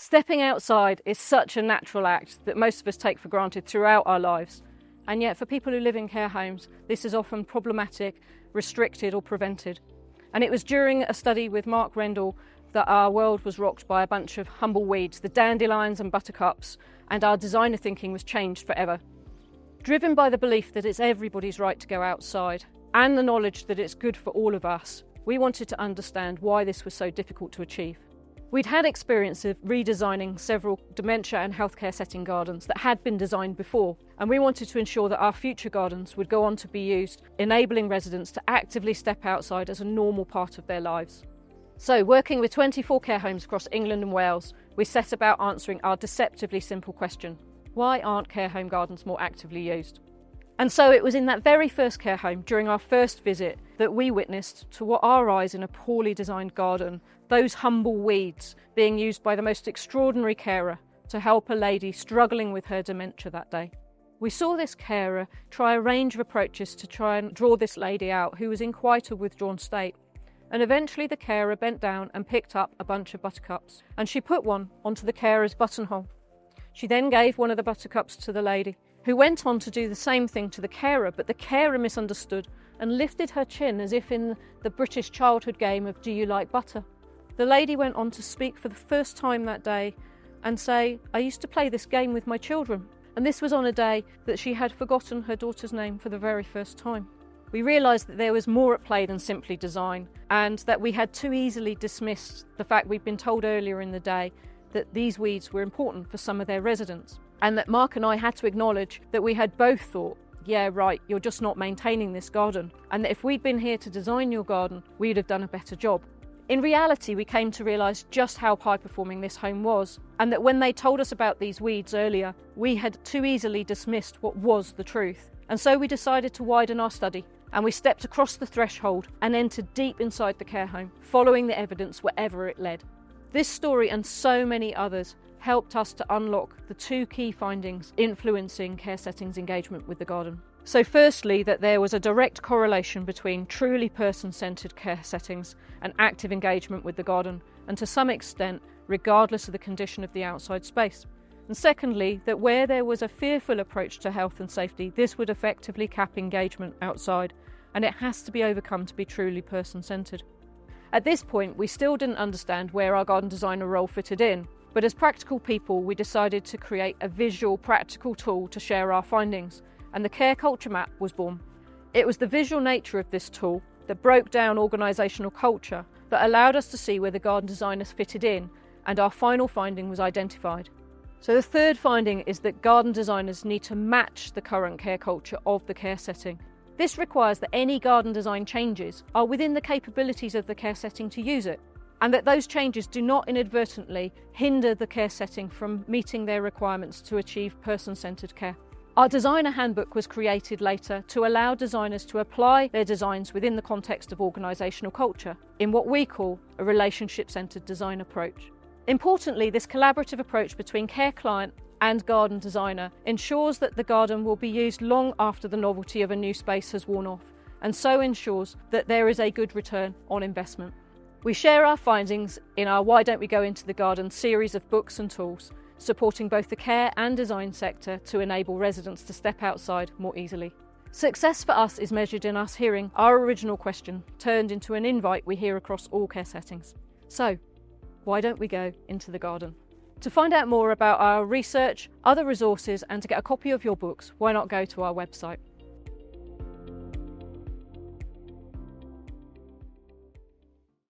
Stepping outside is such a natural act that most of us take for granted throughout our lives. And yet for people who live in care homes, this is often problematic, restricted or prevented. And it was during a study with Mark Rendall that our world was rocked by a bunch of humble weeds, the dandelions and buttercups, and our designer thinking was changed forever. Driven by the belief that it's everybody's right to go outside and the knowledge that it's good for all of us, we wanted to understand why this was so difficult to achieve. We'd had experience of redesigning several dementia and healthcare setting gardens that had been designed before, and we wanted to ensure that our future gardens would go on to be used, enabling residents to actively step outside as a normal part of their lives. So, working with 24 care homes across England and Wales, we set about answering our deceptively simple question: why aren't care home gardens more actively used? And so it was in that very first care home, during our first visit, that we witnessed, to what our eyes in a poorly designed garden, those humble weeds being used by the most extraordinary carer to help a lady struggling with her dementia that day. We saw this carer try a range of approaches to try and draw this lady out, who was in quite a withdrawn state. And eventually the carer bent down and picked up a bunch of buttercups, and she put one onto the carer's buttonhole. She then gave one of the buttercups to the lady, who went on to do the same thing to the carer, but the carer misunderstood and lifted her chin as if in the British childhood game of "Do you like butter?" The lady went on to speak for the first time that day and say, "I used to play this game with my children." And this was on a day that she had forgotten her daughter's name for the very first time. We realised that there was more at play than simply design, and that we had too easily dismissed the fact we'd been told earlier in the day that these weeds were important for some of their residents, and that Mark and I had to acknowledge that we had both thought, yeah, right, you're just not maintaining this garden, and that if we'd been here to design your garden, we'd have done a better job. In reality, we came to realise just how high-performing this home was, and that when they told us about these weeds earlier, we had too easily dismissed what was the truth. And so we decided to widen our study, and we stepped across the threshold and entered deep inside the care home, following the evidence wherever it led. This story and so many others helped us to unlock the two key findings influencing care settings engagement with the garden. So firstly, that there was a direct correlation between truly person-centred care settings and active engagement with the garden, and to some extent, regardless of the condition of the outside space. And secondly, that where there was a fearful approach to health and safety, this would effectively cap engagement outside, and it has to be overcome to be truly person-centred. At this point, we still didn't understand where our garden designer role fitted in, but as practical people, we decided to create a visual, practical tool to share our findings, and the Care Culture Map was born. It was the visual nature of this tool that broke down organisational culture that allowed us to see where the garden designers fitted in, and our final finding was identified. So the third finding is that garden designers need to match the current care culture of the care setting. This requires that any garden design changes are within the capabilities of the care setting to use it, and that those changes do not inadvertently hinder the care setting from meeting their requirements to achieve person-centred care. Our designer handbook was created later to allow designers to apply their designs within the context of organisational culture in what we call a relationship-centred design approach. Importantly, this collaborative approach between care client and garden designer ensures that the garden will be used long after the novelty of a new space has worn off, and so ensures that there is a good return on investment. We share our findings in our Why Don't We Go Into the Garden series of books and tools, supporting both the care and design sector to enable residents to step outside more easily. Success for us is measured in us hearing our original question turned into an invite we hear across all care settings. So, why don't we go into the garden? To find out more about our research, other resources, and to get a copy of your books, why not go to our website?